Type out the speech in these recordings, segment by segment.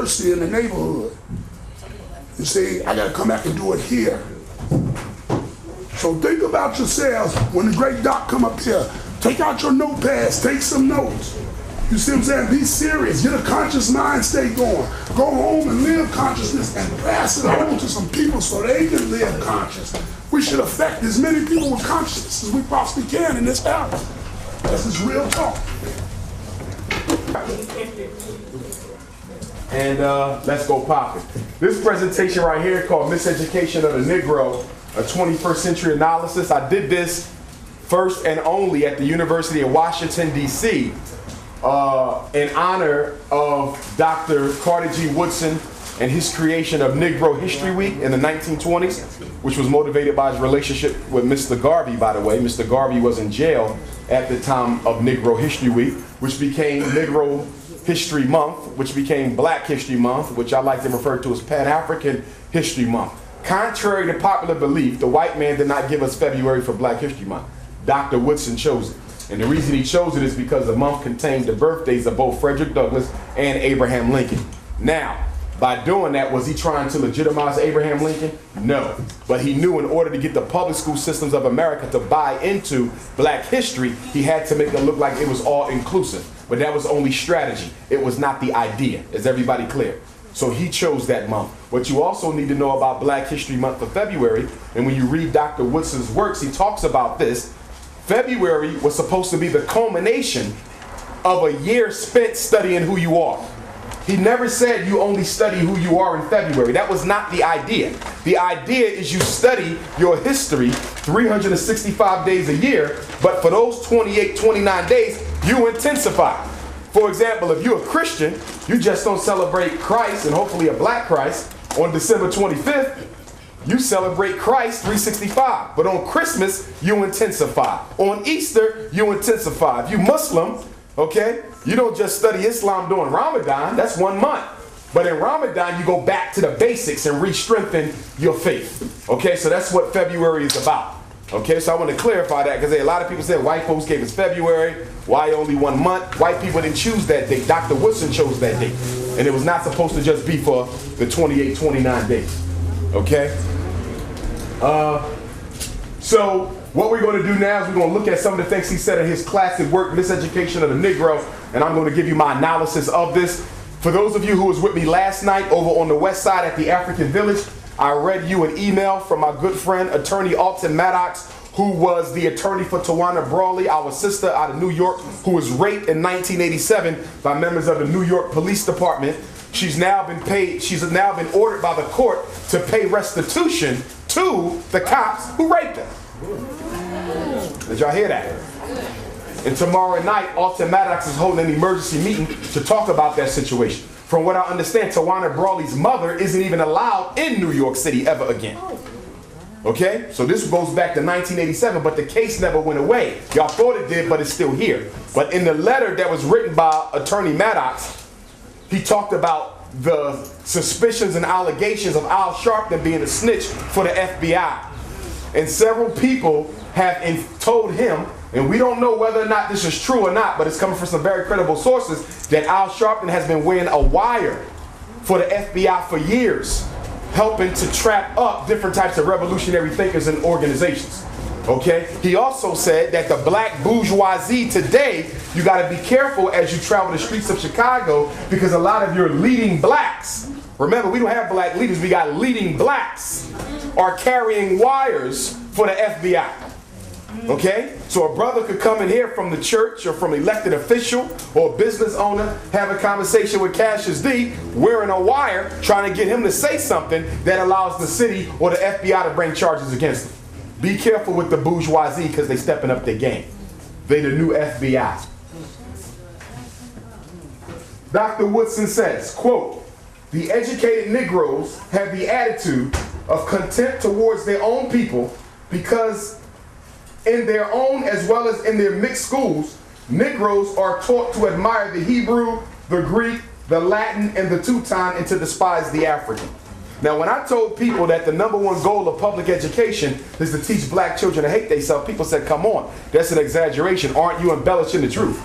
university in the neighborhood. You see, I gotta come back and do it here. So think about yourselves when the great doc come up here. Take out your notepads, take some notes. You see what I'm saying? Be serious, get a conscious mind state going. Go home and live consciousness and pass it on to some people so they can live conscious. We should affect as many people with consciousness as we possibly can in this hour. This is real talk. And let's go popping. This presentation right here called Miseducation of the Negro, a 21st Century Analysis. I did this first and only at the University of Washington, D.C. In honor of Dr. Carter G. Woodson and his creation of Negro History Week in the 1920s, which was motivated by his relationship with Mr. Garvey, by the way. Mr. Garvey was in jail at the time of Negro History Week, which became Negro History Month, which became Black History Month, which I like to refer to as Pan-African History Month. Contrary to popular belief, the white man did not give us February for Black History Month. Dr. Woodson chose it. And the reason he chose it is because the month contained the birthdays of both Frederick Douglass and Abraham Lincoln. Now, by doing that, was he trying to legitimize Abraham Lincoln? No. But he knew in order to get the public school systems of America to buy into Black history, he had to make it look like it was all inclusive. But that was only strategy. It was not the idea. Is everybody clear? So he chose that month. What you also need to know about Black History Month for February, and when you read Dr. Woodson's works, he talks about this. February was supposed to be the culmination of a year spent studying who you are. He never said you only study who you are in February. That was not the idea. The idea is you study your history 365 days a year, but for those 28, 29 days, you intensify. For example, if you're a Christian, you just don't celebrate Christ, and hopefully a Black Christ, on December 25th. You celebrate Christ 365. But on Christmas, you intensify. On Easter, you intensify. If you Muslim, okay, you don't just study Islam during Ramadan. That's 1 month. But in Ramadan, you go back to the basics and re-strengthen your faith. Okay, so that's what February is about. Okay, so I want to clarify that because a lot of people said white folks gave us February. Why only 1 month? White people didn't choose that date. Dr. Woodson chose that date. And it was not supposed to just be for the 28, 29 days. Okay? So what we're going to do now is we're going to look at some of the things he said in his classic work, Miseducation of the Negro, and I'm going to give you my analysis of this. For those of you who was with me last night over on the west side at the African Village, I read you an email from my good friend, attorney Alton Maddox, who was the attorney for Tawana Brawley, our sister out of New York, who was raped in 1987 by members of the New York Police Department. She's now been ordered by the court to pay restitution to the cops who raped her. Did y'all hear that? And tomorrow night, Alton Maddox is holding an emergency meeting to talk about that situation. From what I understand, Tawana Brawley's mother isn't even allowed in New York City ever again. Okay? So this goes back to 1987, but the case never went away. Y'all thought it did, but it's still here. But in the letter that was written by Attorney Maddox, he talked about the suspicions and allegations of Al Sharpton being a snitch for the FBI. And several people have told him, and we don't know whether or not this is true or not, but it's coming from some very credible sources, that Al Sharpton has been wearing a wire for the FBI for years, helping to trap up different types of revolutionary thinkers and organizations. Okay? He also said that the black bourgeoisie today, you got to be careful as you travel the streets of Chicago, because a lot of your leading blacks, remember, we don't have black leaders, we got leading blacks, are carrying wires for the FBI. Okay? So a brother could come in here from the church or from an elected official or a business owner, have a conversation with Cassius D, wearing a wire, trying to get him to say something that allows the city or the FBI to bring charges against him. Be careful with the bourgeoisie because they're stepping up their game. They the new FBI. Dr. Woodson says, quote, "The educated Negroes have the attitude of contempt towards their own people because in their own as well as in their mixed schools, Negroes are taught to admire the Hebrew, the Greek, the Latin, and the Teuton, and to despise the African." Now, when I told people that the #1 goal of public education is to teach black children to hate themselves, people said, come on, that's an exaggeration. Aren't you embellishing the truth?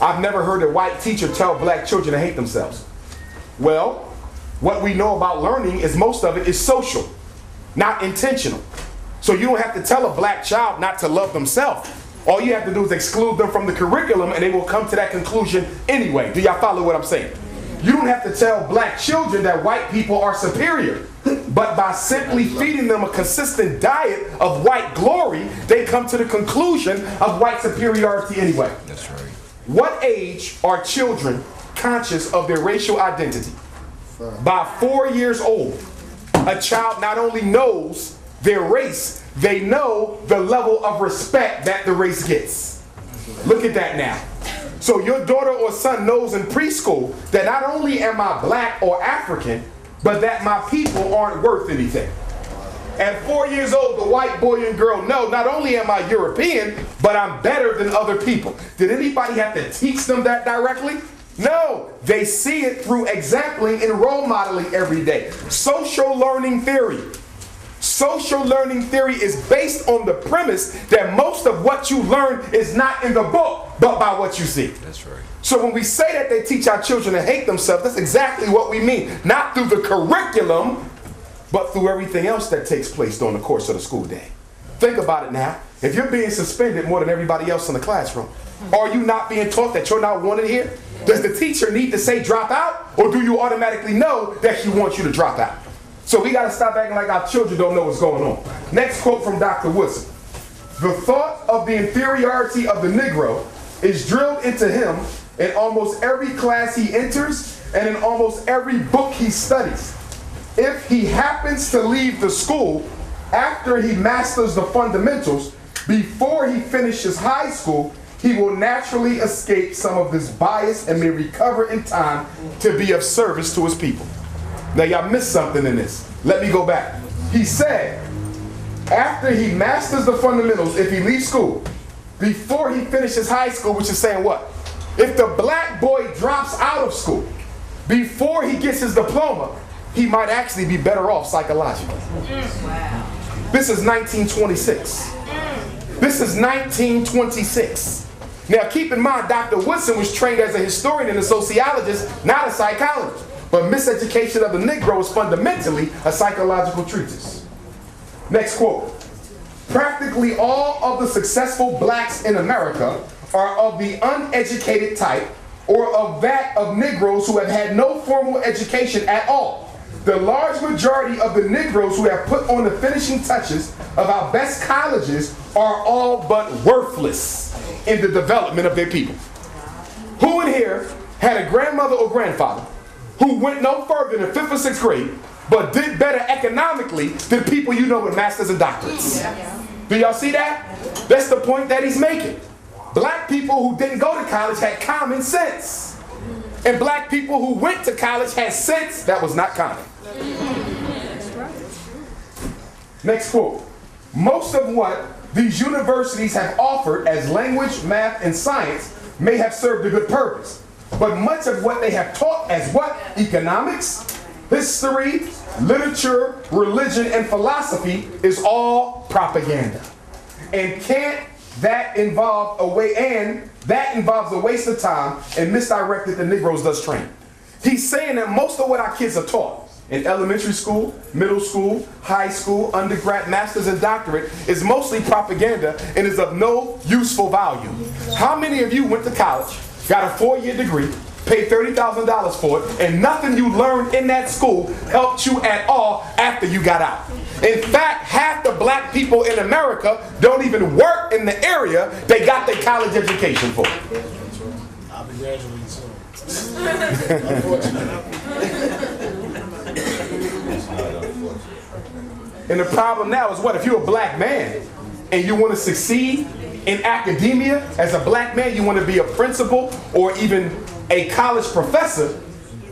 I've never heard a white teacher tell black children to hate themselves. Well, what we know about learning is most of it is social, not intentional. So you don't have to tell a black child not to love themselves. All you have to do is exclude them from the curriculum and they will come to that conclusion anyway. Do y'all follow what I'm saying? You don't have to tell black children that white people are superior. But by simply feeding them a consistent diet of white glory, they come to the conclusion of white superiority anyway. That's right. What age are children conscious of their racial identity? By 4 years old, a child not only knows their race, they know the level of respect that the race gets. Look at that now. So your daughter or son knows in preschool that not only am I black or African, but that my people aren't worth anything. At 4 years old, the white boy and girl know not only am I European, but I'm better than other people. Did anybody have to teach them that directly? No, they see it through exempling and role modeling every day. Social learning theory. Social learning theory is based on the premise that most of what you learn is not in the book, but by what you see. That's right. So when we say that they teach our children to hate themselves, that's exactly what we mean. Not through the curriculum, but through everything else that takes place during the course of the school day. Think about it now. If you're being suspended more than everybody else in the classroom, are you not being taught that you're not wanted here? Does the teacher need to say drop out? Or do you automatically know that she wants you to drop out? So we got to stop acting like our children don't know what's going on. Next quote from Dr. Woodson. The thought of the inferiority of the Negro is drilled into him in almost every class he enters and in almost every book he studies. If he happens to leave the school after he masters the fundamentals, before he finishes high school, he will naturally escape some of this bias and may recover in time to be of service to his people. Now y'all missed something in this. Let me go back. He said, after he masters the fundamentals, if he leaves school, before he finishes high school, which is saying what? If the black boy drops out of school before he gets his diploma, he might actually be better off psychologically. Wow. This is 1926. This is 1926. Now keep in mind, Dr. Woodson was trained as a historian and a sociologist, not a psychologist. But Miseducation of the Negro is fundamentally a psychological treatise. Next quote. Practically all of the successful blacks in America are of the uneducated type or of that of Negroes who have had no formal education at all. The large majority of the Negroes who have put on the finishing touches of our best colleges are all but worthless in the development of their people. Who in here had a grandmother or grandfather who went no further than 5th or 6th grade, but did better economically than people you know with masters and doctorates? Do y'all see that? That's the point that he's making. Black people who didn't go to college had common sense. And black people who went to college had sense that was not common. Next quote. Most of what these universities have offered as language, math, and science may have served a good purpose. But much of what they have taught as what? Economics, history, literature, religion, and philosophy is all propaganda. And that involves a waste of time and misdirected the Negroes thus trained. He's saying that most of what our kids are taught in elementary school, middle school, high school, undergrad, master's, and doctorate is mostly propaganda and is of no useful value. How many of you went to college, got a 4-year degree, paid $30,000 for it, and nothing you learned in that school helped you at all after you got out? In fact, half the black people in America don't even work in the area they got their college education for. I'll be graduating soon. Unfortunately. And the problem now is what? If you're a black man and you want to succeed in academia, as a black man, you want to be a principal or even a college professor,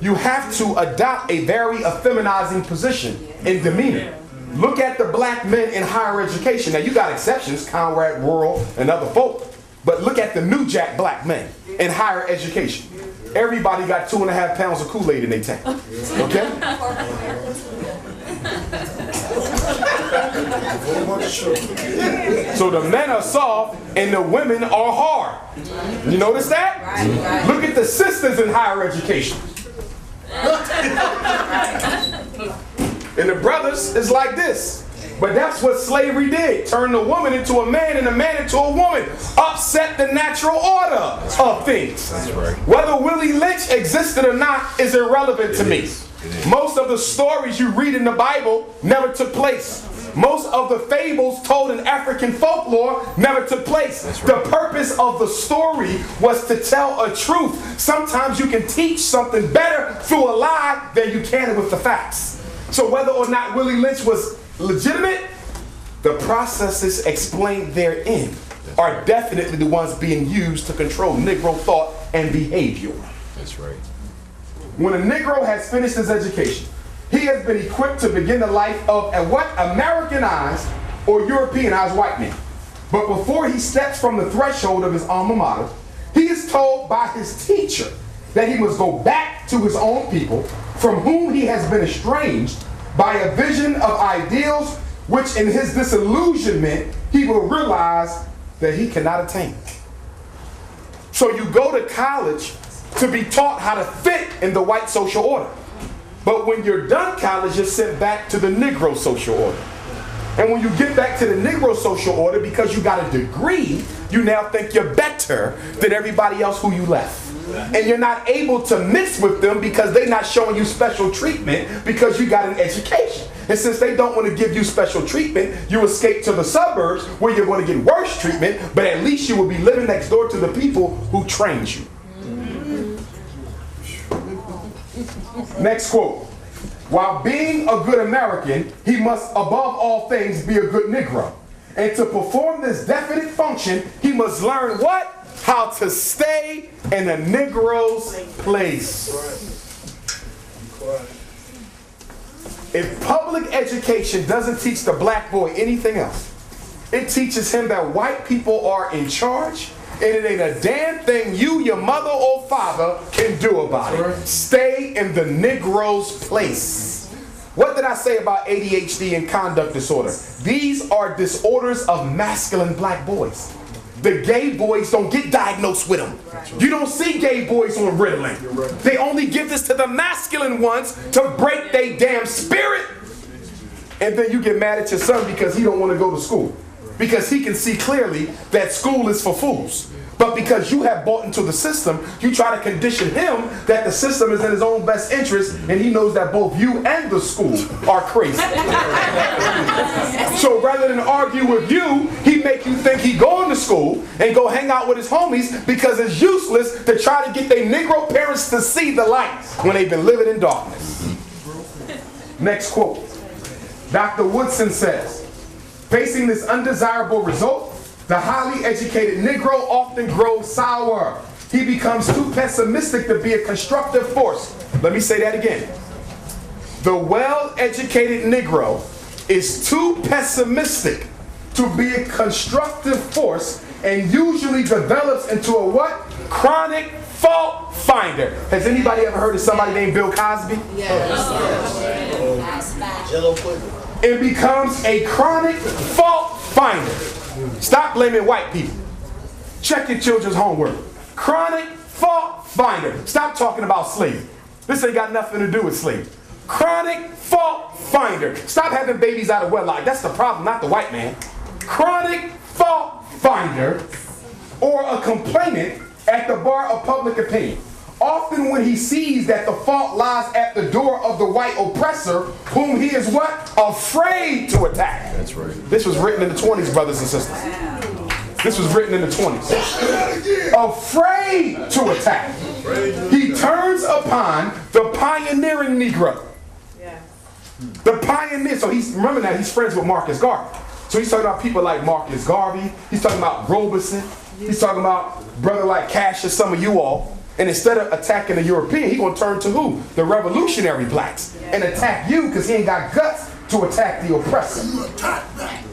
you have to adopt a very effeminizing position in demeanor. Look at the black men in higher education. Now you got exceptions, Conrad, Rural, and other folk, but look at the new jack black men in higher education. Everybody got 2.5 pounds of Kool-Aid in their tank. Okay? So the men are soft and the women are hard. You notice that? Look at the sisters in higher education. brothers is like this. But that's what slavery did. Turned a woman into a man and a man into a woman. Upset the natural order of things. That's right. Whether Willie Lynch existed or not is irrelevant to me. Most of the stories you read in the Bible never took place. Most of the fables told in African folklore never took place. The purpose of the story was to tell a truth. Sometimes you can teach something better through a lie than you can with the facts. So whether or not Willie Lynch was legitimate, the processes explained therein are definitely the ones being used to control Negro thought and behavior. That's right. When a Negro has finished his education, he has been equipped to begin the life of a what? Americanized or Europeanized white man. But before he steps from the threshold of his alma mater, he is told by his teacher that he must go back to his own people from whom he has been estranged by a vision of ideals which in his disillusionment he will realize that he cannot attain. So you go to college to be taught how to fit in the white social order. But when you're done college, you're sent back to the Negro social order. And when you get back to the Negro social order, because you got a degree, you now think you're better than everybody else who you left. And you're not able to mix with them because they're not showing you special treatment because you got an education. And since they don't want to give you special treatment, you escape to the suburbs where you're going to get worse treatment, but at least you will be living next door to the people who trained you. Next quote. While being a good American, he must above all things be a good Negro. And to perform this definite function, he must learn what? How to stay in a Negro's place. If public education doesn't teach the black boy anything else, it teaches him that white people are in charge, and it ain't a damn thing you, your mother or father can do about it. Stay in the Negro's place. What did I say about ADHD and conduct disorder? These are disorders of masculine black boys. The gay boys don't get diagnosed with them. You don't see gay boys on Ritalin. They only give this to the masculine ones to break their damn spirit. And then you get mad at your son because he don't want to go to school. Because he can see clearly that school is for fools. But because you have bought into the system, you try to condition him that the system is in his own best interest, and he knows that both you and the school are crazy. So rather than argue with you, he make you think he going to school and go hang out with his homies because it's useless to try to get their Negro parents to see the light when they've been living in darkness. Next quote. Dr. Woodson says, facing this undesirable result, the highly educated Negro often grows sour. He becomes too pessimistic to be a constructive force. Let me say that again. The well-educated Negro is too pessimistic to be a constructive force and usually develops into a what? Chronic fault finder. Has anybody ever heard of somebody named Bill Cosby? Yes. It becomes a chronic fault finder. Stop blaming white people. Check your children's homework. Chronic fault finder. Stop talking about slavery. This ain't got nothing to do with slavery. Chronic fault finder. Stop having babies out of wedlock. That's the problem, not the white man. Chronic fault finder, or a complainant at the bar of public opinion. Often when he sees that the fault lies at the door of the white oppressor, whom he is what? Afraid to attack. That's right. This was written in the 20s, brothers and sisters. This was written in the 20s. Afraid to attack. He turns upon the pioneering Negro. The pioneer, so remember that he's friends with Marcus Garvey. So he's talking about people like Marcus Garvey. He's talking about Robeson. He's talking about brother like Cassius, some of you all. And instead of attacking the European, he's going to turn to who? The revolutionary blacks. And attack you because he ain't got guts to attack the oppressor.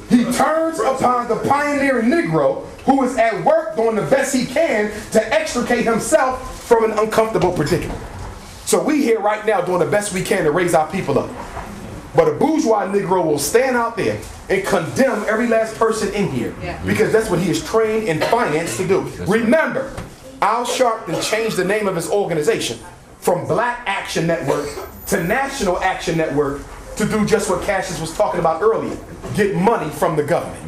He turns upon the pioneering Negro who is at work doing the best he can to extricate himself from an uncomfortable predicament. So we here right now doing the best we can to raise our people up. But a bourgeois Negro will stand out there and condemn every last person in here because that's what he is trained and financed to do. Remember, Al Sharpton changed the name of his organization from Black Action Network to National Action Network to do just what Cassius was talking about earlier, get money from the government.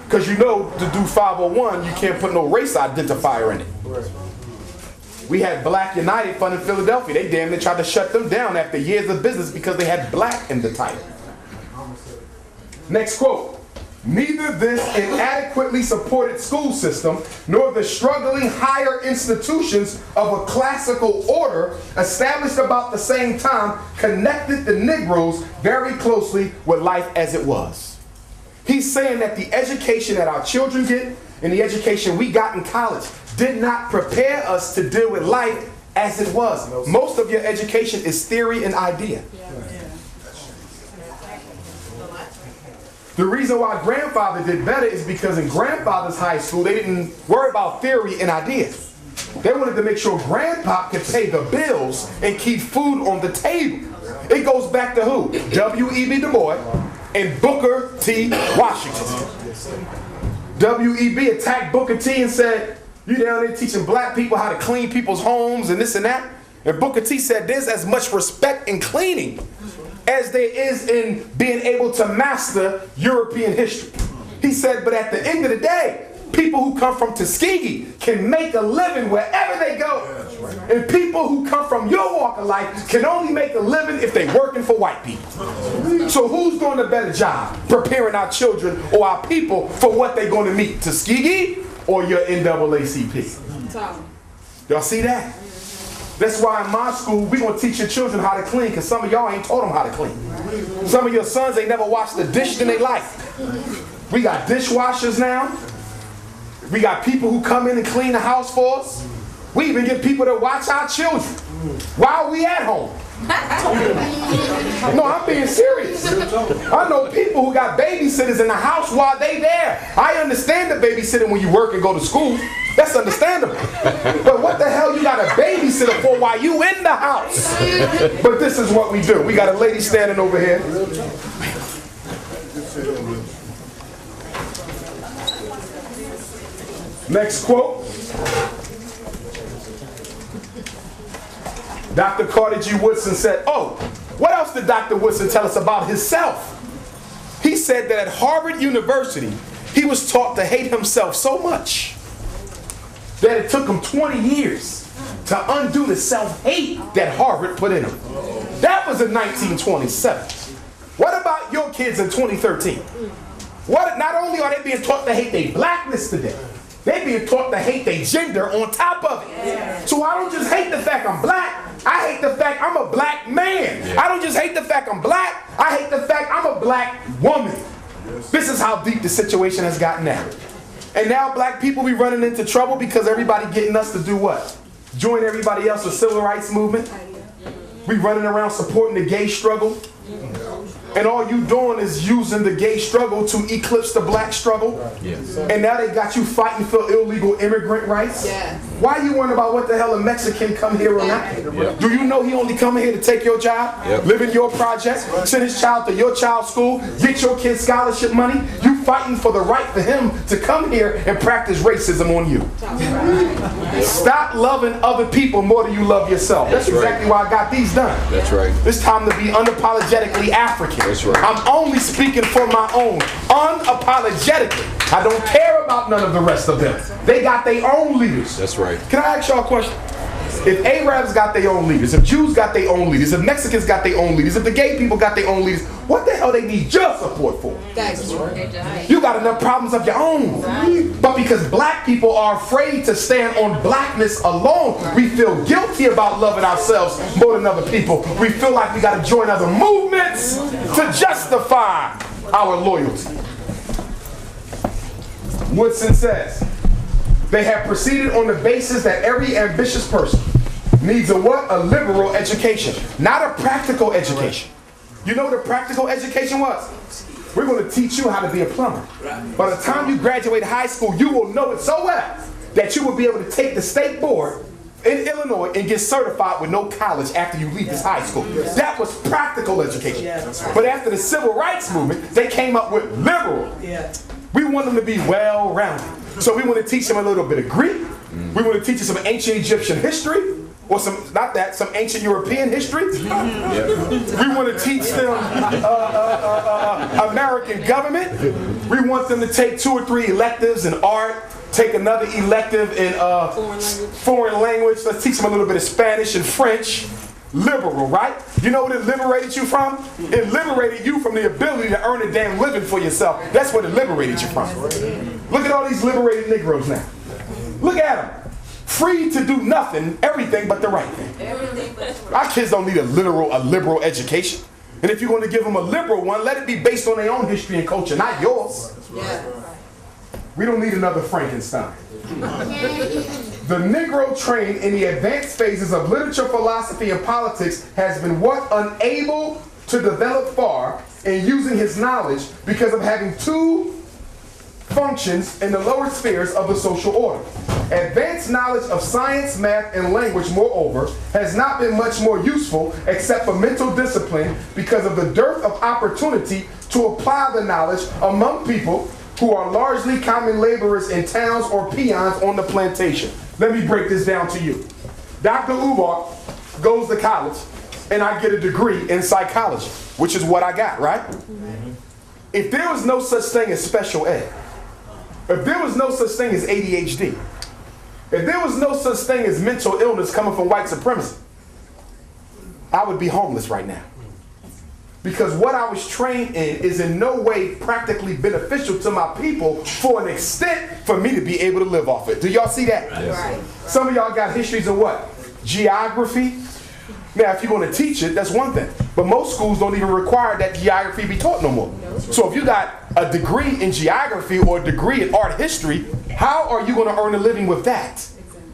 Because you know, to do 501, you can't put no race identifier in it. We had Black United Fund in Philadelphia. They damn near tried to shut them down after years of business because they had black in the title. Next quote. Neither this inadequately supported school system nor the struggling higher institutions of a classical order established about the same time connected the Negroes very closely with life as it was. He's saying that the education that our children get and the education we got in college did not prepare us to deal with life as it was. Most of your education is theory and idea. The reason why grandfather did better is because in grandfather's high school, they didn't worry about theory and ideas. They wanted to make sure grandpa could pay the bills and keep food on the table. It goes back to who? W.E.B. Du Bois and Booker T. Washington. W.E.B. attacked Booker T and said, you down there teaching black people how to clean people's homes and this and that? And Booker T said, there's as much respect in cleaning as there is in being able to master European history. He said, but at the end of the day, people who come from Tuskegee can make a living wherever they go. And people who come from your walk of life can only make a living if they're working for white people. So who's doing a better job preparing our children or our people for what they're going to meet? Tuskegee or your NAACP? Y'all see that? That's why in my school, we're going to teach your children how to clean, because some of y'all ain't taught them how to clean. Some of your sons ain't never washed a dish in their life. We got dishwashers now. We got people who come in and clean the house for us. We even get people to watch our children while we at home. No, I'm being serious. I know people who got babysitters in the house while they there. I understand the babysitting when you work and go to school. That's understandable. But what the hell you got a babysitter for while you in the house? But this is what we do. We got a lady standing over here. Next quote. Dr. Carter G. Woodson said, oh, what else did Dr. Woodson tell us about himself? He said that at Harvard University, he was taught to hate himself so much that it took him 20 years to undo the self-hate that Harvard put in him. That was in 1927. What about your kids in 2013? Not only are they being taught to hate their blackness today, they're being taught to hate their gender on top of it. So I don't just hate the fact I'm black, I hate the fact I'm a black man. I don't just hate the fact I'm black, I hate the fact I'm a black woman. This is how deep the situation has gotten now. And now black people be running into trouble because everybody getting us to do what? Join everybody else's civil rights movement. We running around supporting the gay struggle. And all you doing is using the gay struggle to eclipse the black struggle. Yes. And now they got you fighting for illegal immigrant rights. Yes. Why are you worrying about what the hell a Mexican come here or not? Yep. Do you know he only come here to take your job, live in your project, send his child to your child's school, get your kid's scholarship money? You fighting for the right for him to come here and practice racism on you. Stop loving other people more than you love yourself. That's exactly why I got these done. That's right. It's time to be unapologetically African. That's right. I'm only speaking for my own, unapologetically. I don't care about none of the rest of them. They got their own leaders. That's right. Can I ask y'all a question? If Arabs got their own leaders, if Jews got their own leaders, if Mexicans got their own leaders, if the gay people got their own leaders, what the hell they need your support for? That's right. You got enough problems of your own. Right. But because black people are afraid to stand on blackness alone, we feel guilty about loving ourselves more than other people. We feel like we got to join other movements to justify our loyalty. Woodson says, they have proceeded on the basis that every ambitious person needs a what? A liberal education, not a practical education. You know what a practical education was? We're going to teach you how to be a plumber. By the time you graduate high school, you will know it so well that you will be able to take the state board in Illinois and get certified with no college after you leave this high school. That was practical education. But after the civil rights movement, they came up with liberal. We want them to be well-rounded. So we want to teach them a little bit of Greek. We want to teach them some ancient Egyptian history. Or some ancient European history. We want to teach them American government. We want them to take 2 or 3 electives in art, take another elective in foreign language. Let's teach them a little bit of Spanish and French. Liberal, right? You know what it liberated you from? It liberated you from the ability to earn a damn living for yourself. That's what it liberated you from. Look at all these liberated Negroes now. Look at them. Free to do nothing, everything but the right thing. Our kids don't need a liberal education. And if you're going to give them a liberal one, let it be based on their own history and culture, not yours. We don't need another Frankenstein. The Negro trained in the advanced phases of literature, philosophy, and politics has been unable to develop far in using his knowledge because of having 2 functions in the lower spheres of the social order. Advanced knowledge of science, math, and language, moreover, has not been much more useful except for mental discipline because of the dearth of opportunity to apply the knowledge among people who are largely common laborers in towns or peons on the plantation. Let me break this down to you. Dr. Umar goes to college and I get a degree in psychology, which is what I got, right? If there was no such thing as special ed, if there was no such thing as ADHD, if there was no such thing as mental illness coming from white supremacy, I would be homeless right now. Because what I was trained in is in no way practically beneficial to my people for an extent for me to be able to live off it. Do y'all see that? Yes. Right. Some of y'all got histories of what? Geography. Now, if you're going to teach it, that's one thing. But most schools don't even require that geography be taught no more. So if you got a degree in geography or a degree in art history, how are you going to earn a living with that?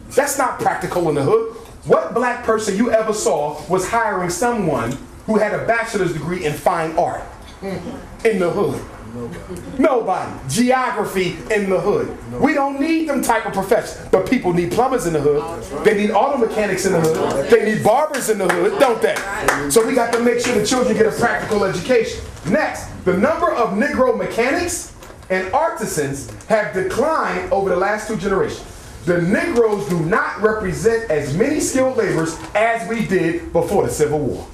That's not practical in the hood. What black person you ever saw was hiring someone who had a bachelor's degree in fine art in the hood? Nobody. Geography in the hood. We don't need them type of professions. But people need plumbers in the hood. They need auto mechanics in the hood. They need barbers in the hood, don't they? So we got to make sure the children get a practical education. Next, the number of Negro mechanics and artisans have declined over the last 2 generations. The Negroes do not represent as many skilled laborers as we did before the Civil War.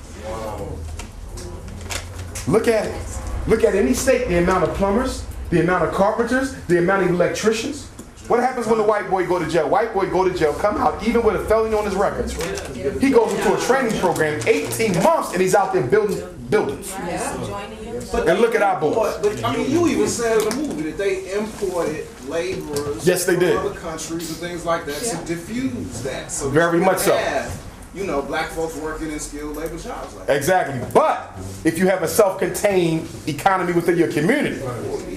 Look at it. Look at any state, the amount of plumbers, the amount of carpenters, the amount of electricians. What happens when the white boy go to jail? White boy go to jail, come out, even with a felony on his record. He goes into a training program, 18 months, and he's out there building buildings. And look at our boys. But I mean, you even said in the movie that they imported laborers Yes, they from did. other countries and things like that to diffuse that. So Very much so. have, you know, black folks working in skilled labor jobs like that. Exactly. But if you have a self-contained economy within your community,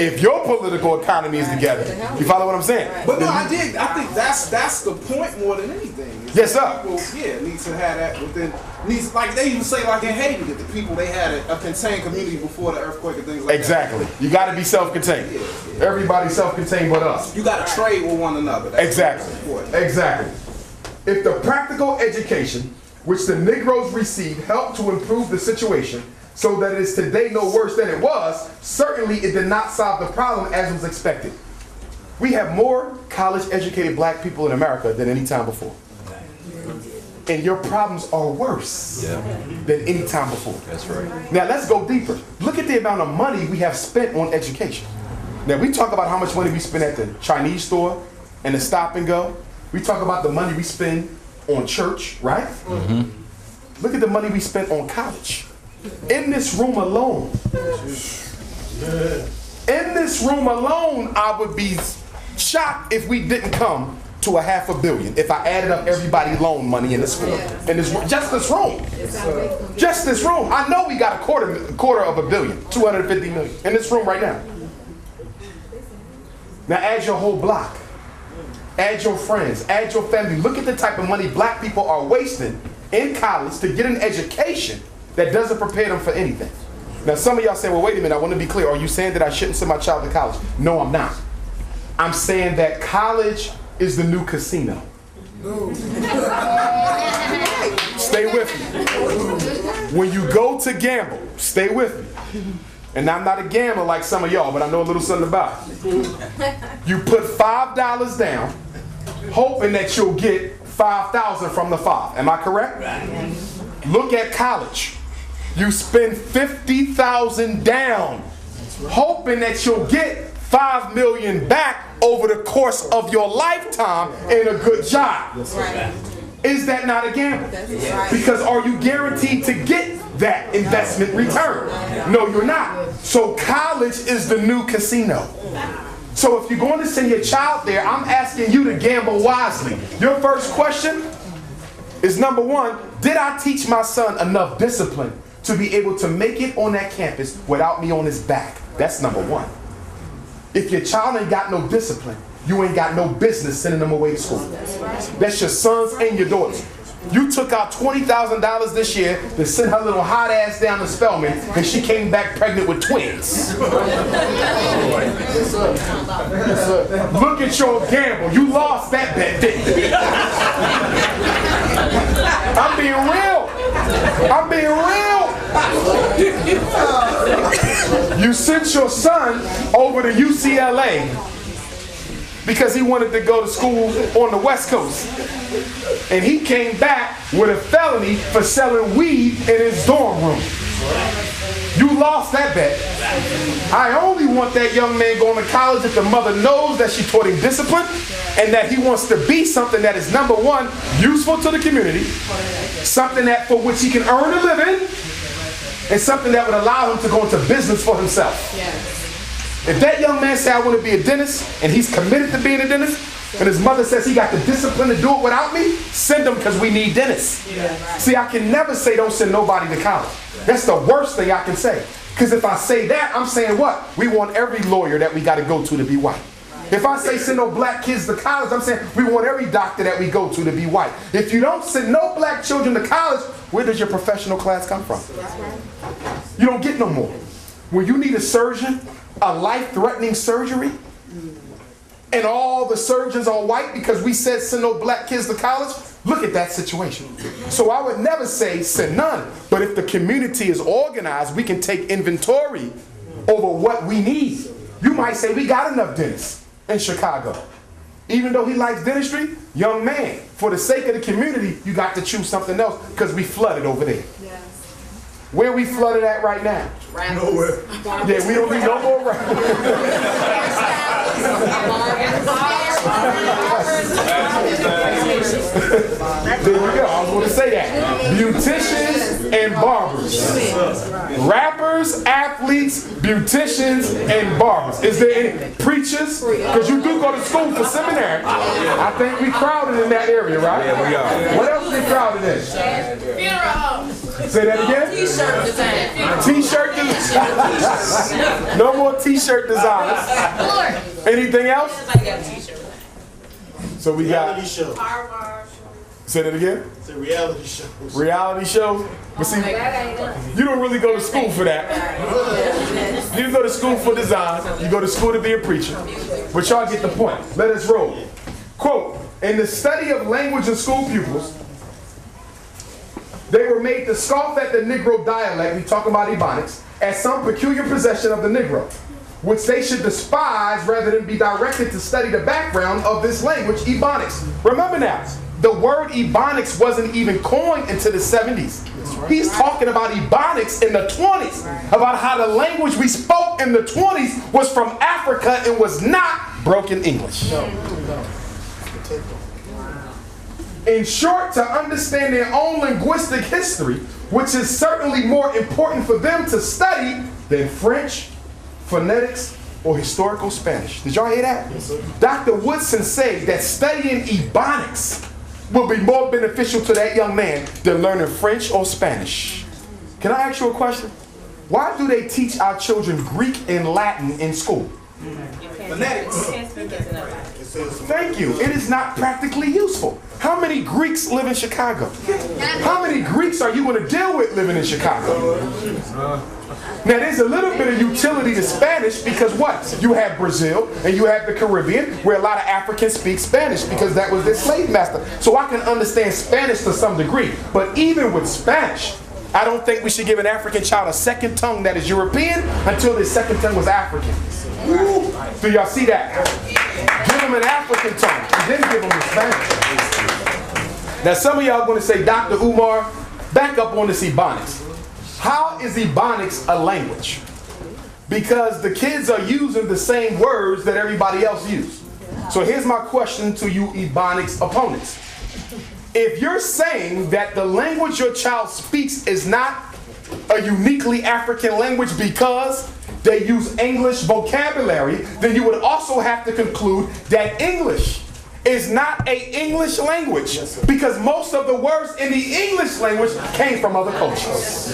if your political economy is together, you follow what I'm saying? But no, I think that's the point more than anything. Is Yes, that sir. People, need to have that within. Needs, like they even say, like in Haiti, that the people they had a contained community before the earthquake and things like Exactly. that. You got to be self-contained. Everybody's self-contained but us. You got to trade with one another. That's Exactly. important. Exactly. If the practical education which the Negroes received helped to improve the situation so that it is today no worse than it was, certainly it did not solve the problem as was expected. We have more college-educated black people in America than any time before. And your problems are worse than any time before. That's right. Now let's go deeper. Look at the amount of money we have spent on education. Now we talk about how much money we spend at the Chinese store and the Stop and Go. We talk about the money we spend on church, right? Mm-hmm. Look at the money we spent on college. In this room alone, I would be shocked if we didn't come to a $500 million if I added up everybody's loan money in this room. Just this room. Just this room. I know we got a quarter of $1 billion, $250 million in this room right now. Now add your whole block. Add your friends, add your family. Look at the type of money black people are wasting in college to get an education that doesn't prepare them for anything. Now some of y'all say, well, wait a minute, I want to be clear. Are you saying that I shouldn't send my child to college? No, I'm not. I'm saying that college is the new casino. Stay with me. When you go to gamble, stay with me. And I'm not a gambler like some of y'all, but I know a little something about it. You put $5 down, hoping that you'll get 5,000 from the father. Am I correct? Look at college. You spend 50,000 down, hoping that you'll get 5 million back over the course of your lifetime in a good job. Is that not a gamble? Because are you guaranteed to get that investment return? No, you're not. So college is the new casino. So if you're going to send your child there, I'm asking you to gamble wisely. Your first question is, number one, did I teach my son enough discipline to be able to make it on that campus without me on his back? That's number one. If your child ain't got no discipline, you ain't got no business sending them away to school. That's your sons and your daughters. You took out $20,000 this year to send her little hot ass down to Spelman, and she came back pregnant with twins. Look at your gamble. You lost that bet, didn't you? I'm being real. I'm being real. You sent your son over to UCLA because he wanted to go to school on the West Coast. And he came back with a felony for selling weed in his dorm room. You lost that bet. I only want that young man going to college if the mother knows that she taught him discipline and that he wants to be something that is, number one, useful to the community, something that for which he can earn a living, and something that would allow him to go into business for himself. If that young man says, I want to be a dentist, and he's committed to being a dentist, and his mother says he got the discipline to do it without me, send him because we need dentists. See, I can never say don't send nobody to college. That's the worst thing I can say. Because if I say that, I'm saying what? We want every lawyer that we got to go to be white. If I say send no black kids to college, I'm saying we want every doctor that we go to be white. If you don't send no black children to college, where does your professional class come from? You don't get no more. When you need a surgeon, a life-threatening surgery, and all the surgeons are white because we said send no black kids to college, look at that situation. So I would never say send none. But if the community is organized, we can take inventory over what we need. You might say we got enough dentists in Chicago. Even though he likes dentistry, young man, for the sake of the community, you got to choose something else because we flooded over there. Where we flooded at right now? Nowhere. Yeah, we don't need no more rappers. There you go. I was going to say that. Beauticians and barbers. Rappers, athletes, beauticians, and barbers. Is there any preachers? Because you do go to school for seminary. I think we crowded in that area, right? Yeah, we are. What else we crowded in? Say that again? T-shirt design. T-shirt design. No more T-shirt designers. Anything else? So we got. Reality show. Say that again? It's a reality show. Reality shows. But see, you don't really go to school for that. You go to school for design. You go to school to be a preacher. But y'all get the point. Let us roll. Quote, in the study of language in school pupils, they were made to scoff at the Negro dialect, we talk about Ebonics, as some peculiar possession of the Negro, which they should despise rather than be directed to study the background of this language, Ebonics. Remember now, the word Ebonics wasn't even coined until the 70s. He's talking about Ebonics in the 20s, about how the language we spoke in the 20s was from Africa and was not broken English. In short, to understand their own linguistic history, which is certainly more important for them to study than French, phonetics, or historical Spanish. Did y'all hear that? Yes, Dr. Woodson said that studying Ebonics will be more beneficial to that young man than learning French or Spanish. Can I ask you a question? Why do they teach our children Greek and Latin in school? Phonetics. Thank you. It is not practically useful. How many Greeks live in Chicago? How many Greeks are you going to deal with living in Chicago? Now, there's a little bit of utility to Spanish because what? You have Brazil and you have the Caribbean where a lot of Africans speak Spanish because that was their slave master. So I can understand Spanish to some degree. But even with Spanish, I don't think we should give an African child a second tongue that is European until their second tongue was African. Ooh. Do y'all see that? Give them an African tongue and then give them the Spanish. Now some of y'all are going to say, Dr. Umar, back up on this Ebonics. How is Ebonics a language? Because the kids are using the same words that everybody else uses. So here's my question to you Ebonics opponents. If you're saying that the language your child speaks is not a uniquely African language because they use English vocabulary, then you would also have to conclude that English is not an English language because most of the words in the English language came from other cultures.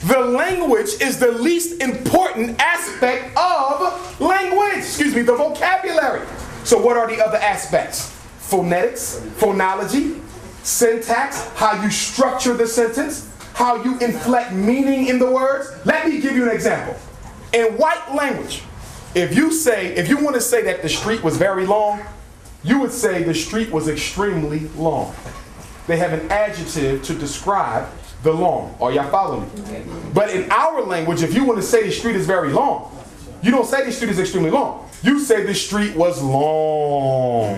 The language is the least important aspect of language. The vocabulary. So what are the other aspects? Phonetics, phonology, syntax, how you structure the sentence, how you inflect meaning in the words. Let me give you an example. In white language, if you want to say that the street was very long, you would say the street was extremely long. They have an adjective to describe the long. Are y'all following me? But in our language, if you want to say the street is very long, you don't say the street is extremely long. You say the street was long.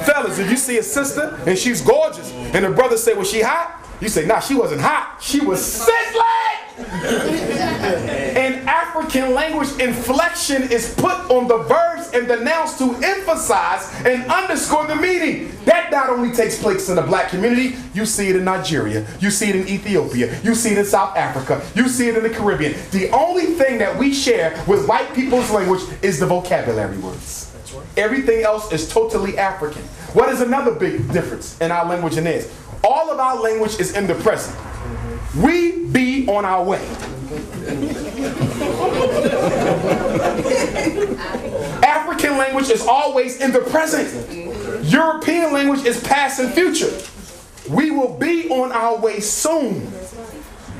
Fellas, if you see a sister and she's gorgeous and the brother say, was she hot? You say, nah, she wasn't hot. She was sizzling. In African language, inflection is put on the verbs and the nouns to emphasize and underscore the meaning. That not only takes place in the black community, you see it in Nigeria, you see it in Ethiopia, you see it in South Africa, you see it in the Caribbean. The only thing that we share with white people's language is the vocabulary words. Everything else is totally African. What is another big difference in our language and theirs? All of our language is in the present. We be on our way. African language is always in the present. European language is past and future. We will be on our way soon.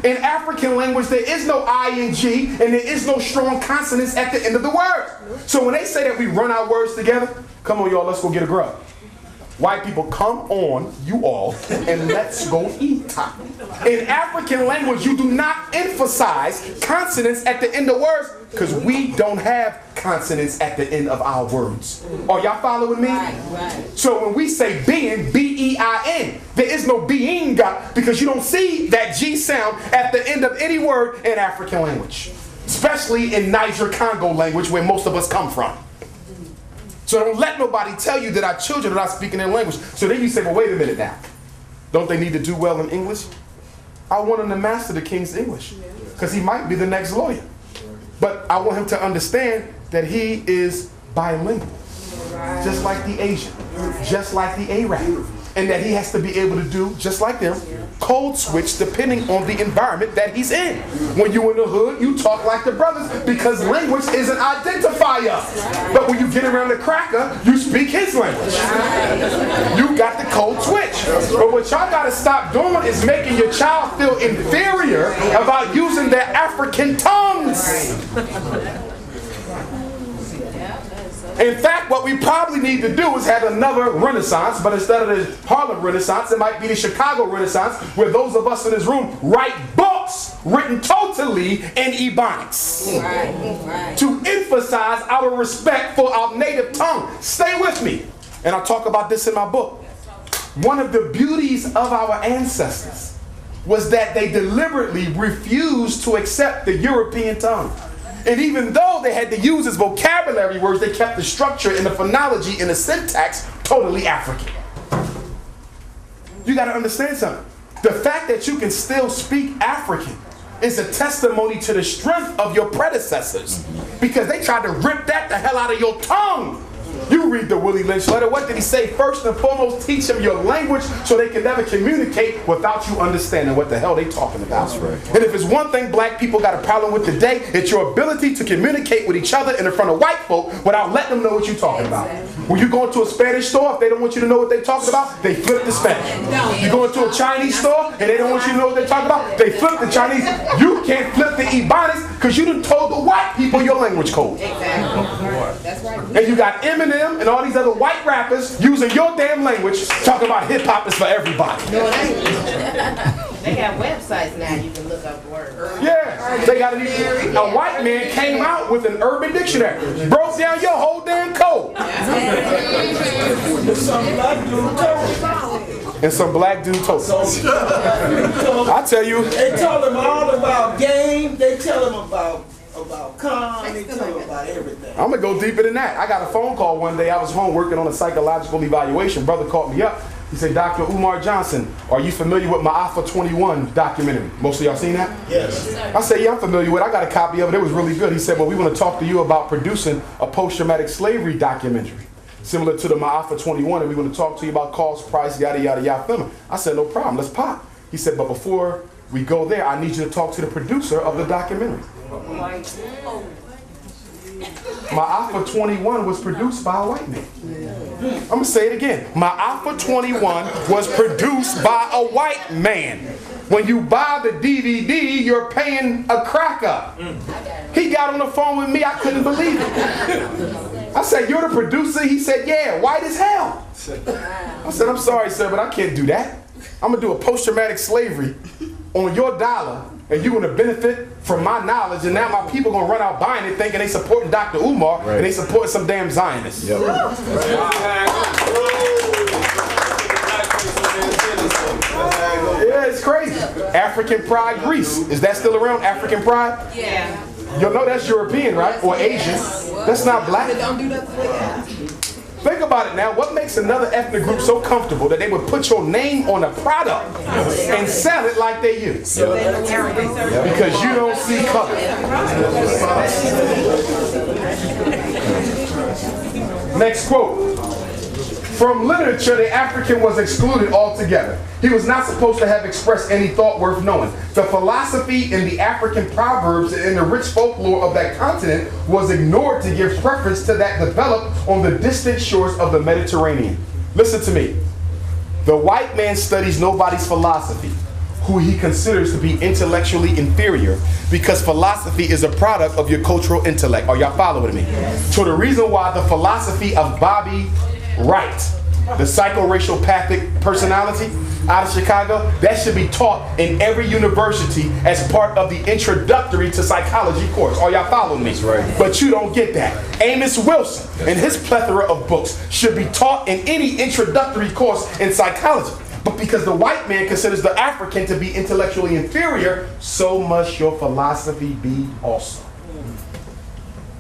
In African language, there is no ing and there is no strong consonants at the end of the word. So when they say that we run our words together, come on y'all, let's go get a grub. White people, come on, you all, and let's go eat. In African language, you do not emphasize consonants at the end of words because we don't have consonants at the end of our words. Are y'all following me? Right. So when we say being, B-E-I-N, there is no being because you don't see that G sound at the end of any word in African language, especially in Niger-Congo language where most of us come from. So don't let nobody tell you that our children are not speaking their language. So then you say, well, wait a minute now. Don't they need to do well in English? I want him to master the King's English because he might be the next lawyer. But I want him to understand that he is bilingual, just like the Asian, just like the Arab. And that he has to be able to do, just like them, code switch depending on the environment that he's in. When you're in the hood, you talk like the brothers because language is an identifier. But when you get around the cracker, you speak his language. You got the code switch. But what y'all got to stop doing is making your child feel inferior about using their African tongues. In fact, what we probably need to do is have another Renaissance, but instead of the Harlem Renaissance, it might be the Chicago Renaissance, where those of us in this room write books written totally in Ebonics. Right. To emphasize our respect for our native tongue. Stay with me. And I talk about this in my book. One of the beauties of our ancestors was that they deliberately refused to accept the European tongue. And even though they had to use its vocabulary words, they kept the structure and the phonology and the syntax totally African. You got to understand something. The fact that you can still speak African is a testimony to the strength of your predecessors because they tried to rip that the hell out of your tongue. You read the Willie Lynch letter. What did he say? First and foremost, teach them your language so they can never communicate without you understanding what the hell they talking about. That's right. And if it's one thing black people got a problem with today, it's your ability to communicate with each other in front of white folk without letting them know what you're talking about. When you go into a Spanish store, if they don't want you to know what they're talking about, they flip the Spanish. You go into a Chinese store and they don't want you to know what they're talking about, they flip the Chinese. You can't flip the Ebonics because you done told the white people your language code. Exactly. That's right. And you got Eminem and all these other white rappers using your damn language talking about hip-hop is for everybody. No, it ain't. They got websites now you can look up words. Yeah, they got a white man came out with an urban dictionary, broke down your whole damn code. and some black dude told him. I tell you. They told him all about game. They tell him about con. They tell him about everything. I'm gonna go deeper than that. I got a phone call one day. I was home working on a psychological evaluation. Brother called me up. He said, Dr. OMAR Johnson, are you familiar with my Alpha 21 documentary? Most of y'all seen that? Yes. I said, yeah, I'm familiar with it. I got a copy of it. It was really good. He said, well, we want to talk to you about producing a post-traumatic slavery documentary similar to the My Alpha 21, and we want to talk to you about cost, price, yada, yada, yada, filming. I said, no problem. Let's pop. He said, but before we go there, I need you to talk to the producer of the documentary. My Alpha 21 was produced by a white man. I'm going to say it again. My Alpha 21 was produced by a white man. When you buy the DVD, you're paying a cracker. He got on the phone with me. I couldn't believe it. I said, you're the producer? He said, yeah, white as hell. I said, I'm sorry, sir, but I can't do that. I'm going to do a post-traumatic slavery on your dollar, and you're going to benefit from my knowledge, and now my people going to run out buying it thinking they supporting Dr. Umar, and they supporting some damn Zionists. Yep. Yeah, it's crazy. African Pride Greece. Is that still around? African Pride? Yeah. You know that's European, right? Or Asian. That's not black. Don't do that. Think about it now. What makes another ethnic group so comfortable that they would put your name on a product and sell it like they use? Because you don't see color. Next quote. From literature, the African was excluded altogether. He was not supposed to have expressed any thought worth knowing. The philosophy in the African proverbs and in the rich folklore of that continent was ignored to give preference to that developed on the distant shores of the Mediterranean. Listen to me. The white man studies nobody's philosophy, who he considers to be intellectually inferior, because philosophy is a product of your cultural intellect. Are y'all following me? So the reason why the philosophy of Bobby Wright, the psychoracial personality out of Chicago, that should be taught in every university as part of the introductory to psychology course. Are y'all following me? That's right. But you don't get that. Amos Wilson and his plethora of books should be taught in any introductory course in psychology. But because the white man considers the African to be intellectually inferior, so must your philosophy be also.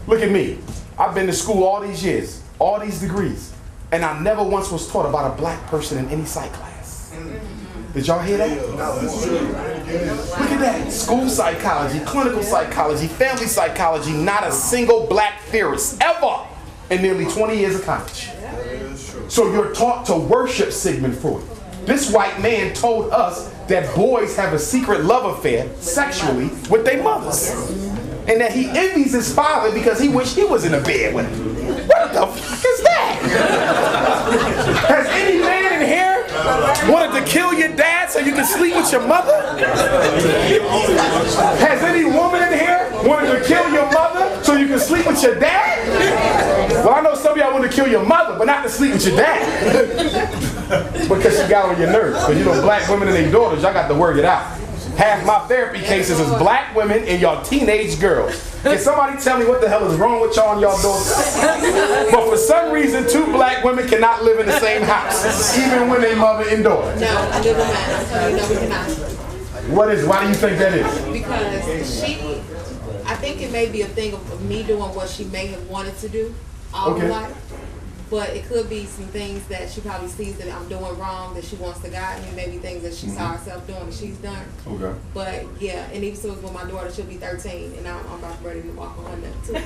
Look at me. I've been to school all these years, all these degrees. And I never once was taught about a black person in any psych class. Did y'all hear that? Look at that. School psychology, clinical psychology, family psychology, not a single black theorist ever in nearly 20 years of college. So you're taught to worship Sigmund Freud. This white man told us that boys have a secret love affair sexually with their mothers. And that he envies his father because he wished he was in a bed with him. What the fuck is that? Has any man in here wanted to kill your dad so you can sleep with your mother? Has any woman in here wanted to kill your mother so you can sleep with your dad? Well, I know some of y'all want to kill your mother, but not to sleep with your dad. Because she got on your nerves. Because you know, black women and their daughters, y'all got to work it out. Half my therapy cases is black women and y'all teenage girls. Can somebody tell me what the hell is wrong with y'all and y'all daughters? But for some reason, two black women cannot live in the same house, even when they mother and daughter. No, I live with mine. So you know we cannot. Why do you think that is? Because I think it may be a thing of me doing what she may have wanted to do all her life. But it could be some things that she probably sees that I'm doing wrong that she wants to guide me. Maybe things that she saw herself doing that she's done. Okay. But yeah, and even so with my daughter, she'll be 13, and I'm about ready to walk on that too.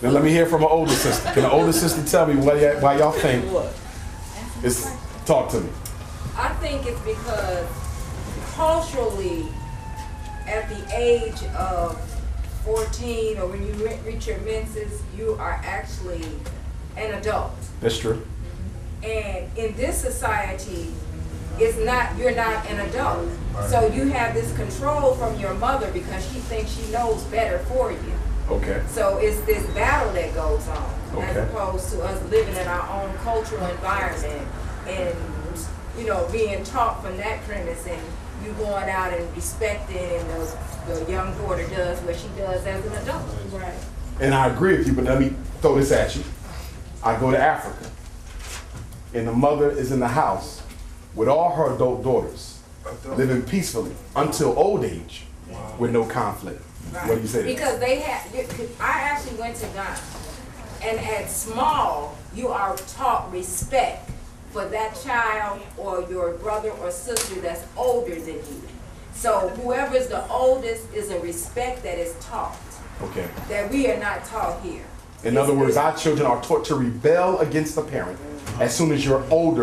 Now let me hear from an older sister. Can an older sister tell me why y'all think? Talk to me. I think it's because culturally, at the age of 14 or when you reach your menses, you are actually an adult. That's true. And in this society, you're not an adult. So you have this control from your mother because she thinks she knows better for you. Okay. So it's this battle that goes on, as opposed to us living in our own cultural environment and, you know, being taught from that premise and you going out and respecting and the young daughter does what she does as an adult. Right. And I agree with you, but let me throw this at you. I go to Africa, and the mother is in the house with all her adult daughters, living peacefully until old age with no conflict. Right. What do you say? Because they had, I actually went to Ghana, and at small, you are taught respect for that child or your brother or sister that's older than you. So whoever's the oldest is a respect that is taught. Okay. That we are not taught here. In other words, our children are taught to rebel against the parent as soon as you're old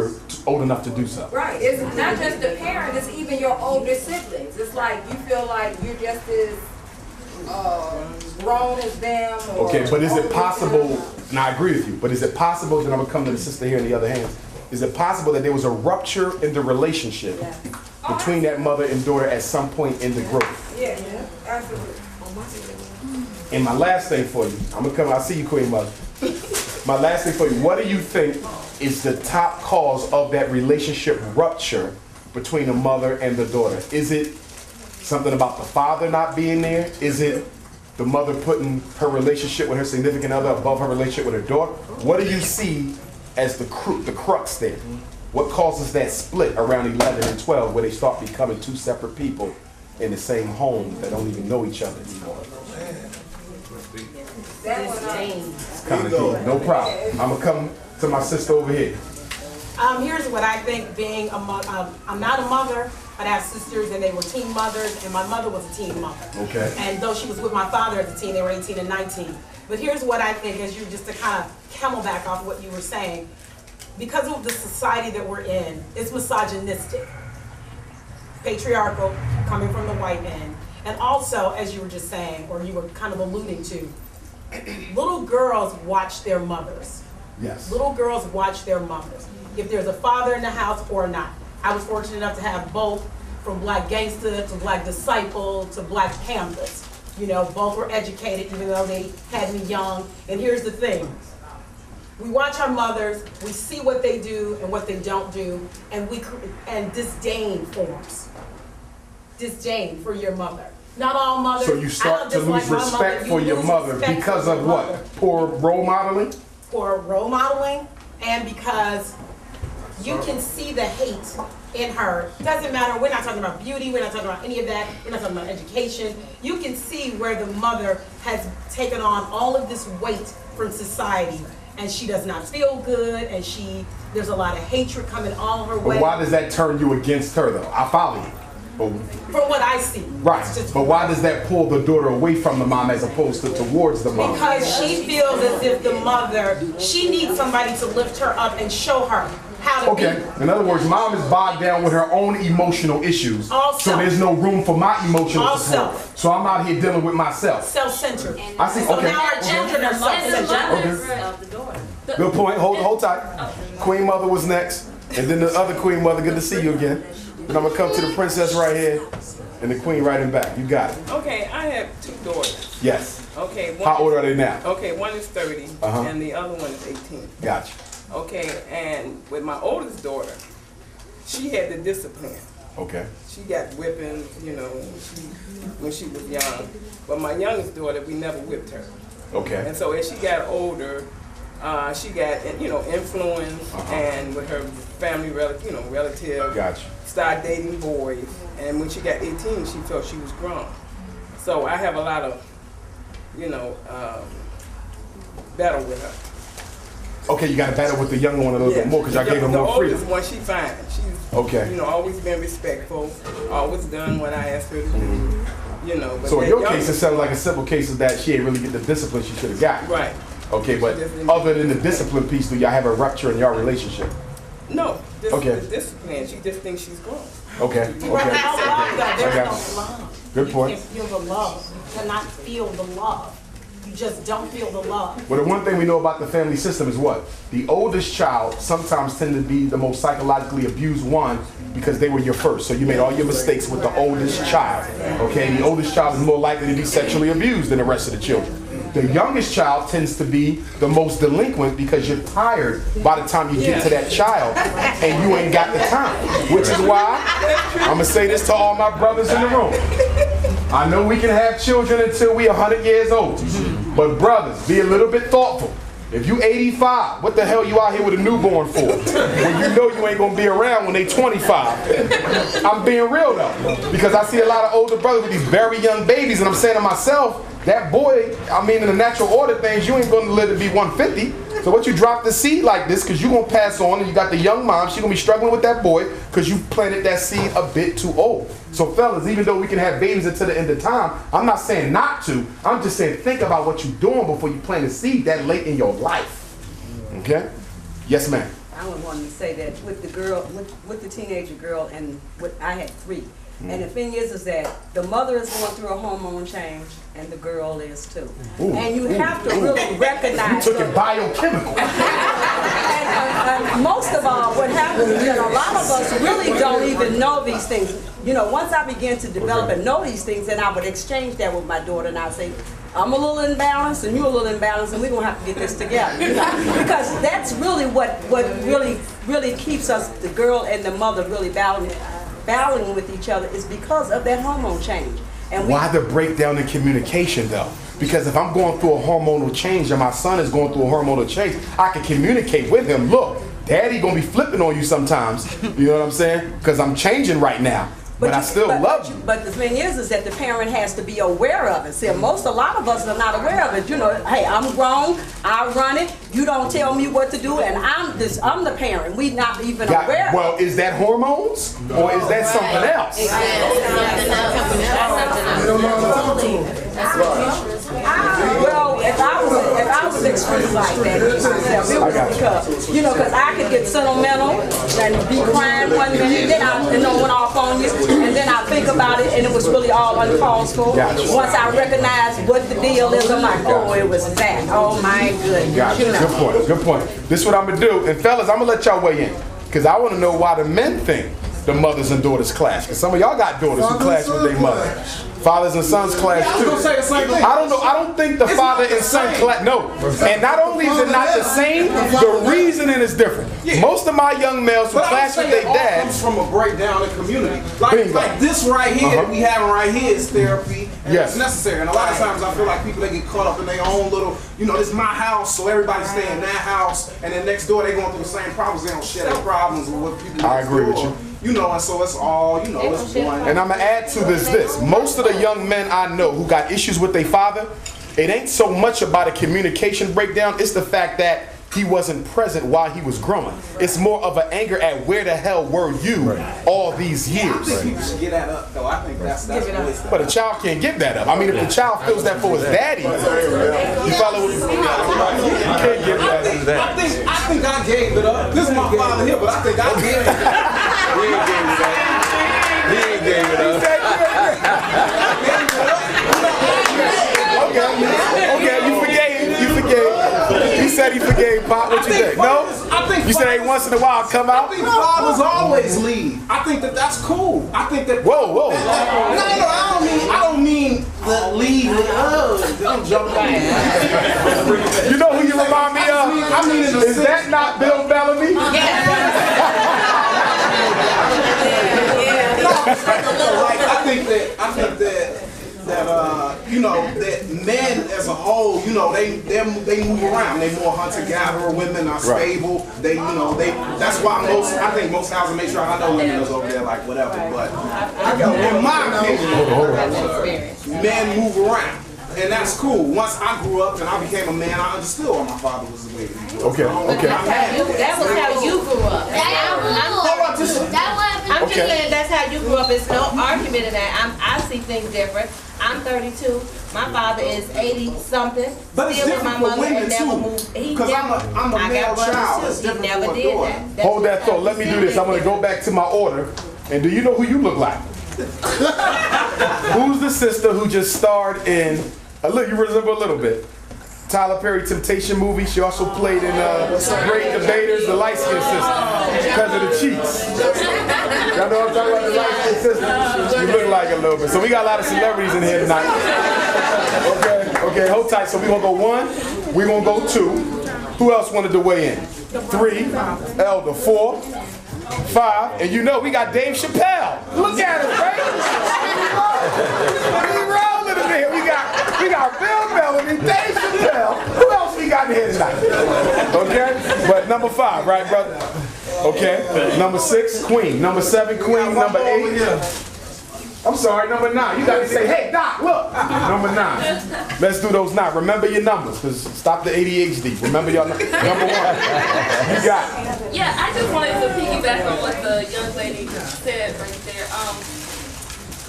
enough to do so. Right. It's not just the parent, it's even your older siblings. It's like you feel like you're just as grown as them. Or okay, but is it possible, and I agree with you, but is it possible, then I'm gonna come to the sister here in the other hand, is it possible that there was a rupture in the relationship between that mother and daughter at some point in the growth? Yeah, absolutely. And my last thing for you, I'll see you, Queen Mother. My last thing for you, what do you think is the top cause of that relationship rupture between the mother and the daughter? Is it something about the father not being there? Is it the mother putting her relationship with her significant other above her relationship with her daughter? What do you see as the crux there? What causes that split around 11 and 12 where they start becoming two separate people in the same home that don't even know each other anymore? Kind of deep. No problem. I'm gonna come to my sister over here. Here's what I think. Being a mother, I'm not a mother, but I have sisters, and they were teen mothers, and my mother was a teen mother. Okay. And though she was with my father as a teen, they were 18 and 19. But here's what I think, as you just to kind of camelback off what you were saying, because of the society that we're in, it's misogynistic, patriarchal, coming from the white man, and also, as you were just saying, or you were kind of alluding to, little girls watch their mothers. Yes. Little girls watch their mothers. If there's a father in the house or not. I was fortunate enough to have both, from Black Gangster to Black Disciple to Black Panthers. You know, both were educated even though they had me young. And here's the thing. We watch our mothers, we see what they do and what they don't do, and disdain forms. Disdain for your mother. Not all mothers. So you start to lose respect for your mother because of what? Poor role modeling? Poor role modeling, and because you can see the hate in her. Doesn't matter, we're not talking about beauty, we're not talking about any of that, we're not talking about education. You can see where the mother has taken on all of this weight from society, and she does not feel good, and there's a lot of hatred coming all her way. But why does that turn you against her though? I follow you. But, from what I see. Right, but why does that pull the daughter away from the mom as opposed to towards the mom? Because she feels as if the mother, she needs somebody to lift her up and show her how to be. In other words, mom is bogged down with her own emotional issues. So there's no room for my emotional support. So I'm out here dealing with myself. Self-centered. I see, so now our children are self-centered. Good point, hold tight. Queen Mother was next, and then the other Queen Mother, good to see you again. And I'm gonna come to the princess right here, and the queen right in back. You got it. Okay, I have two daughters. Yes. Okay. How old are they now? Okay, one is 30, and the other one is 18. Gotcha. Okay, and with my oldest daughter, she had the discipline. Okay. She got whipping, you know, when she was young. But my youngest daughter, we never whipped her. Okay. And so as she got older, she got, influence, and with her family relative, gotcha. started dating boys. And when she got 18, she felt she was grown. So I have a lot of, battle with her. Okay, you got to battle with the younger one a little bit more because I gave her more freedom. The oldest one, she fine. She's always been respectful, always done what I asked her to do. But so in your case, it sounds like a simple case of that she ain't really get the discipline she should have got. Right. Okay, but other than the discipline piece, do y'all have a rupture in your relationship? No. Okay. The discipline. She just thinks she's grown. Okay. There's no love. Good point. You can't feel the love. You cannot feel the love. You just don't feel the love. Well, the one thing we know about the family system is what? The oldest child sometimes tend to be the most psychologically abused one because they were your first. So you made all your mistakes with the oldest child. Okay, the oldest child is more likely to be sexually abused than the rest of the children. The youngest child tends to be the most delinquent because you're tired by the time you get to that child and you ain't got the time. Which is why I'm gonna say this to all my brothers in the room. I know we can have children until we're 100 years old. But brothers, be a little bit thoughtful. If you 85, what the hell you out here with a newborn for? When you know you ain't gonna be around when they 25. I'm being real though, because I see a lot of older brothers with these very young babies, and I'm saying to myself, that boy, I mean, in the natural order of things, you ain't gonna live to be 150. So what you drop the seed like this, because you gonna pass on, and you got the young mom, she gonna be struggling with that boy, because you planted that seed a bit too old. So fellas, even though we can have babies until the end of time, I'm not saying not to, I'm just saying think about what you're doing before you plant a seed that late in your life. Okay? Yes, ma'am. I would want to say that with the girl, with the teenager girl, and I had 3. And the thing is that the mother is going through a hormone change, and the girl is too. And you have to really recognize. You took it biochemical. And most of all, what happens is that a lot of us really don't even know these things. You know, once I began to develop and know these things, then I would exchange that with my daughter, and I'd say, I'm a little imbalanced and you're a little imbalanced, and we're gonna have to get this together. You know? Because that's really what really keeps us, the girl and the mother, really battling with each other, is because of that hormone change. And why the breakdown in communication though? Because if I'm going through a hormonal change and my son is going through a hormonal change, I can communicate with him. Look, daddy gonna be flipping on you sometimes. You know what I'm saying? Because I'm changing right now. But I still love you. But the thing is that the parent has to be aware of it. See, a lot of us are not aware of it. You know, hey, I'm grown, I run it, you don't tell me what to do, and I'm the parent. We not even aware. Well, is that hormones or is that something else? Well, if I was extreme like that, it was because I could get sentimental and be crying one minute, then I went off on you, and then I think about it, and it was really all uncalled for. Gotcha. Once I recognize what the deal is, I'm like, oh, it was that. Oh my goodness. Gotcha. You know. Good point. Good point. This is what I'm gonna do, and fellas, I'm gonna let y'all weigh in, because I want to know why the men think the mothers and daughters clash. Because some of y'all got daughters who clash with their mother. Fathers and sons clash too. I don't know. I don't think the father and son clash. No. And not only is it not the same, the reasoning is different. Most of my young males who clash with their dads comes from a breakdown in community. Like this right here that we having right here is therapy, and it's necessary. And a lot of times I feel like people, they get caught up in their own little, you know, this is my house, so everybody stay in that house, and then next door they going through the same problems. They don't share their problems with what people. I agree with you. You know, and so it's all, you know, it's one. And I'm gonna add to this. Most of the young men I know who got issues with their father, it ain't so much about a communication breakdown, it's the fact that he wasn't present while he was growing. It's more of an anger at where the hell were you all these years. I think people should get that up, though. I think that's But a child can't give that up. I mean, if the child feels that for his daddy, you follow what you can't give that up. I think I gave it up. This is my father here, but I think I gave it up. He ain't gave it up. Okay, you forgave. He said he forgave, Pop. What you think? No? You said hey, once in a while come out? I think fathers always lead. I think that's cool. I think that. Whoa. I don't mean the lead. I'm jumping. You know who you remind me of? I mean, is that not Bill Bellamy? I think that you know, that men as a whole, you know, they move around. They more hunter-gatherer. Women are stable. They, you know, that's why I think most houses make sure I know women is over there like whatever. But in my opinion, men move around. And that's cool. Once I grew up and I became a man, I understood why my father was the way he was. Okay. That was how you grew up. I'm just saying that's how you grew up. It's no argument in that. I see things different. I'm 32. My father is 80-something. But it's different for women too. Because I'm a male child. It's different never for a did daughter. that. Hold that thought. Let me do this. I'm going to go back to my order. And do you know who you look like? Who's the sister who just starred in, you resemble a little bit, Tyler Perry Temptation movie? She also played in Great Debaters, the light-skinned sister, because of the cheeks. Y'all know what I'm talking about, the light-skinned sister? You look like a little bit. So we got a lot of celebrities in here tonight. Okay, hold tight. So we're going to go 1, we're going to go 2. Who else wanted to weigh in? 3, Elder, 4, 5, and you know we got Dave Chappelle. Look at us, right? We rolling in here. We got Bill Bellamy, Dave Chappelle. Who else we got in here tonight. Okay? But number 5, right, brother? Okay. Number 6, queen. Number 7, queen. Number 8. I'm sorry, number 9. You got to say, hey, Doc, look. Number 9. Let's do those 9. Remember your numbers, because stop the ADHD. Remember your number 1. You got it. Yeah, I just wanted to piggyback on what the young lady said right there.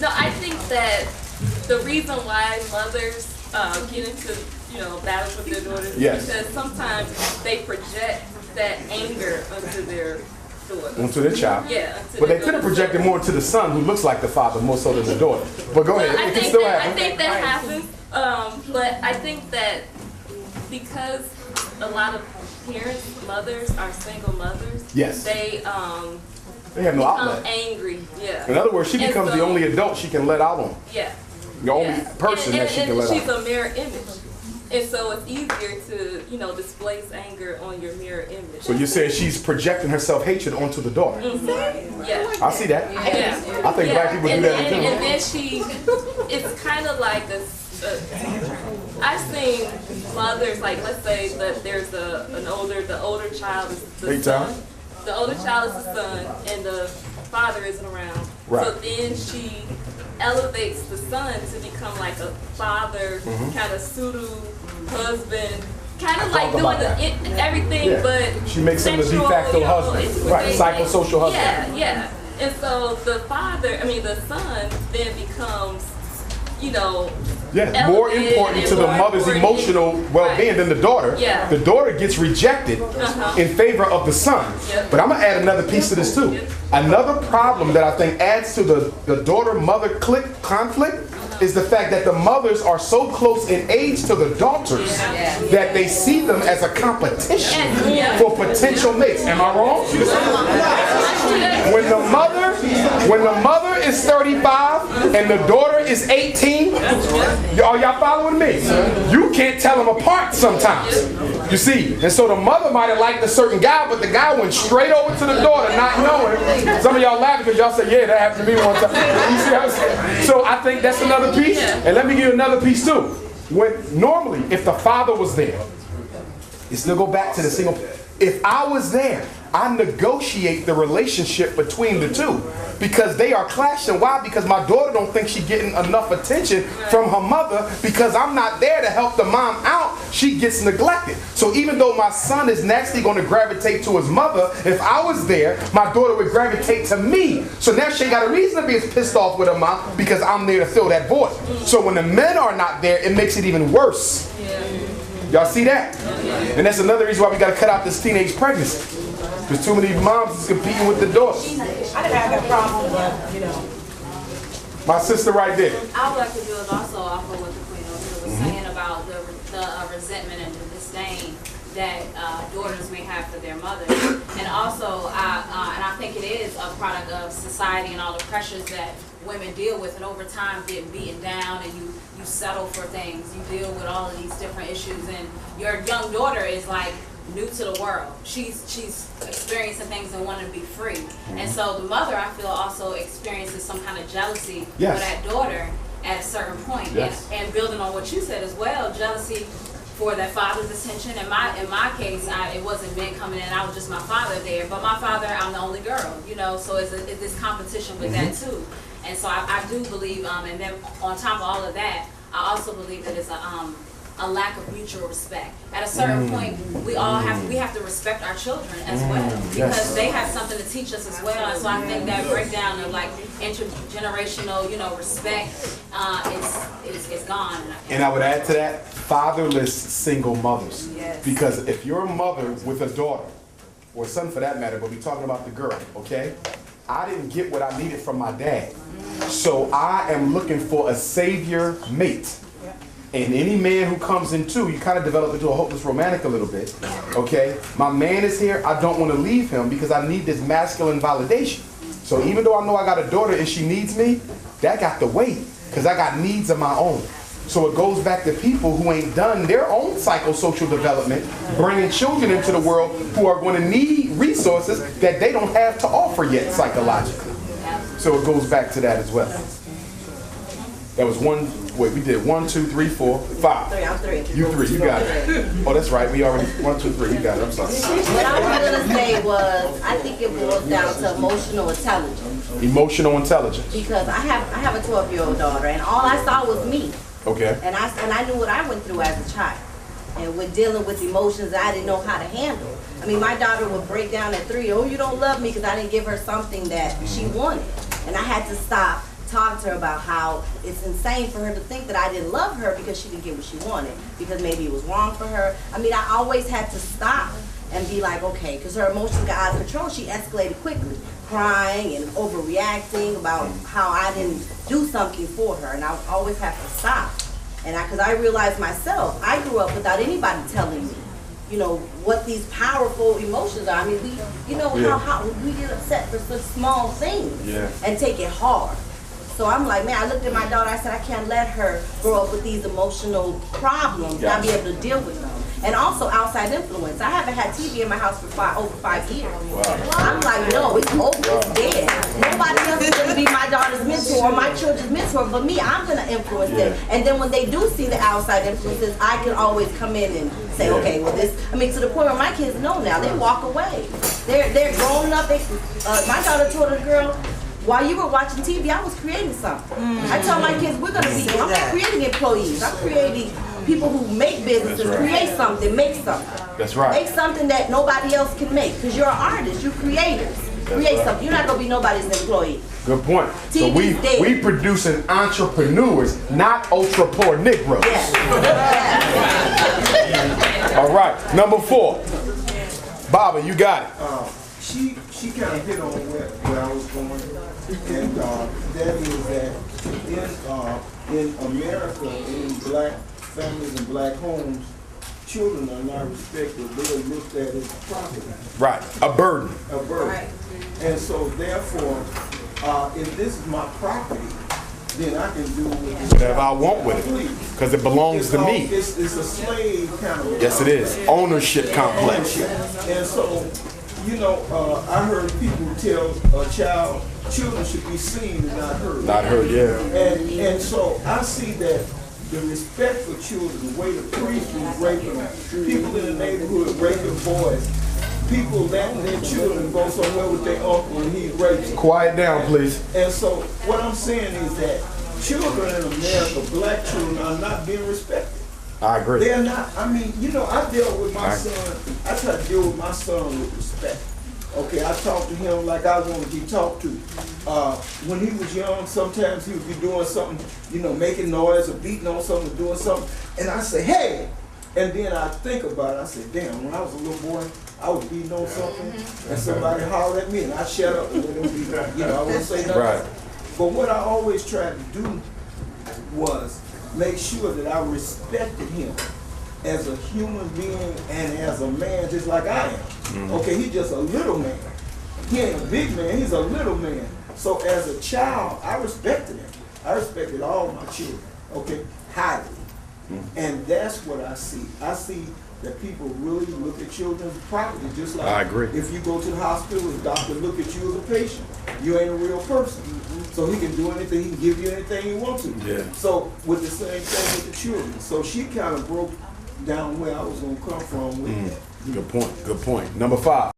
No, I think that the reason why mothers get into, battles with their daughters is because sometimes they project that anger onto their daughter. Onto their child. Yeah. But they could have projected more to the son who looks like the father more so than the daughter. But go ahead. I think that happens. But I think that because a lot of parents, mothers are single mothers, they have no outlet. Angry. Yeah. In other words, she becomes the only adult she can let out on. Yeah. The only person that she can let out. And she's a mirror image. And so it's easier to, displace anger on your mirror image. So you're saying she's projecting her self-hatred onto the daughter? Mm-hmm. Yeah. I see that. Yeah. I think black people do that too. And then it's kind of like I've seen mothers, like let's say that there's the older child is the son. The older child is the son, and the father isn't around. Right. So then she elevates the son to become like a father, kind of pseudo husband, kind of like doing everything, but she makes him the de facto husband, right? Psychosocial husband. Yeah. And so the son then becomes, more important to the mother's emotional well-being than the daughter. Yeah. The daughter gets rejected in favor of the son. But I'm going to add another piece to this too. Another problem that I think adds to the daughter-mother conflict is the fact that the mothers are so close in age to the daughters that they see them as a competition for potential mates. Am I wrong? When the mother is 35 and the daughter is 18, are y'all following me? You can't tell them apart sometimes. You see, and so the mother might have liked a certain guy, but the guy went straight over to the daughter, not knowing. Some of y'all laughing because y'all say, yeah, that happened to me one time. You see what I'm saying? So I think that's another piece. And let me give you another piece too. When normally, if the father was there, you still go back to the single. If I was there, I negotiate the relationship between the two because they are clashing. Why? Because my daughter don't think she's getting enough attention from her mother because I'm not there to help the mom out. She gets neglected. So even though my son is naturally going to gravitate to his mother, if I was there, my daughter would gravitate to me. So now she ain't got a reason to be as pissed off with her mom because I'm there to fill that void. So when the men are not there, it makes it even worse. Y'all see that? And that's another reason why we got to cut out this teenage pregnancy. Because too many moms is competing with the daughters. I didn't have that problem, but, My sister right there. I would like to do is also off of what the Queen was saying about the resentment and the disdain that daughters may have for their mothers. And also, I think it is a product of society and all the pressures that women deal with, and over time getting beaten down, and you settle for things. You deal with all of these different issues, and your young daughter is like new to the world. She's experiencing things and wanting to be free. And so the mother, I feel, also experiences some kind of jealousy for that daughter at a certain point. And building on what you said as well, jealousy for that father's attention. In my case, it wasn't men coming in, I was just my father there. But my father, I'm the only girl, so it's this competition with that too. And so I do believe, and then on top of all of that, I also believe that it's a lack of mutual respect. At a certain point, we have to respect our children as well, because they have something to teach us as well. And so I think that breakdown of like intergenerational, respect is gone. And I would add to that, fatherless single mothers. Because if you're a mother with a daughter, or a son for that matter, but we're talking about the girl, okay? I didn't get what I needed from my dad. So I am looking for a savior mate. And any man who comes in too, you kind of develop into a hopeless romantic a little bit, okay? My man is here, I don't want to leave him because I need this masculine validation. So even though I know I got a daughter and she needs me, that got to wait because I got needs of my own. So it goes back to people who ain't done their own psychosocial development, bringing children into the world who are going to need resources that they don't have to offer yet psychologically. So it goes back to that as well. That was one. Wait, we did 1, 2, 3, 4, 5. I'm 3. You 3. You got it. Oh, that's right. We already 1, 2, 3. You got it. I'm sorry. What I was gonna say was, I think it boils down to emotional intelligence. Emotional intelligence. Because I have a 12-year-old daughter, and all I saw was me. Okay. And I knew what I went through as a child, and with dealing with emotions I didn't know how to handle. I mean, my daughter would break down at 3. Oh, you don't love me because I didn't give her something that she wanted, and I had to stop. Talk to her about how it's insane for her to think that I didn't love her because she didn't get what she wanted, because maybe it was wrong for her. I mean, I always had to stop and be like, okay, because her emotions got out of control. She escalated quickly, crying and overreacting about how I didn't do something for her, and I always have to stop. And because I realized myself, I grew up without anybody telling me, you know, what these powerful emotions are. I mean, how we get upset for such small things and take it hard. So I'm like, man, I looked at my daughter, I said, I can't let her grow up with these emotional problems, not be able to deal with them. And also outside influence. I haven't had TV in my house for over 5 years. Wow. I'm like, no, it's over, it's dead. Nobody else is gonna be my daughter's mentor or my children's mentor, but me, I'm gonna influence them. And then when they do see the outside influences, I can always come in and say, okay, well this, I mean, to the point where my kids know now, they walk away. They're grown up. My daughter told her girl, while you were watching TV, I was creating something. I told my kids, I'm not creating employees. I'm creating people who make businesses, create something, make something. That's right. Make something that nobody else can make, because you're an artist, you're creators. Create something. You're not going to be nobody's employee. Good point. So we producing entrepreneurs, not ultra poor Negroes. Yes. All right, number 4. Baba, you got it. She kind of hit on where I was going, and that is that in America, in black families and black homes, children are not respected. They are looked at as property. Right, a burden. A burden. Right. And so therefore, if this is my property, then I can do whatever I want with it, because it belongs to me. It's a slave kind of. Yes, it is. Ownership complex. And so, you know, I heard people tell a child, children should be seen and not heard. Not heard, yeah. And so I see that the respect for children, the way the priest was raping people in the neighborhood, raping boys, people letting their children go somewhere with their uncle and he rapes them. Quiet down, please. And so what I'm saying is that children in America, black children, are not being respected. I agree. They're not. I mean, you know, I dealt with my son. I try to deal with my son with respect. Okay, I talk to him like I want to be talked to. When he was young, sometimes he would be doing something, you know, making noise or beating on something, or doing something, and I say, hey! And then I think about it, I say, damn, when I was a little boy, I was beating on something, and somebody hollered at me, and I shut up and let him be, you know, I wouldn't say nothing. Right. But what I always tried to do was make sure that I respected him as a human being and as a man, just like I am. Okay, he's just a little man. He ain't a big man, he's a little man. So as a child, I respected him. I respected all my children, okay, highly. And that's what I see. I see that people really look at children's property, just like I agree. If you go to the hospital, the doctor look at you as a patient. You ain't a real person. So he can do anything, he can give you anything he wants to. Yeah. So with the same thing with the children. So she kind of broke down where I was going to come from with that. Good point. Good point. Number 5.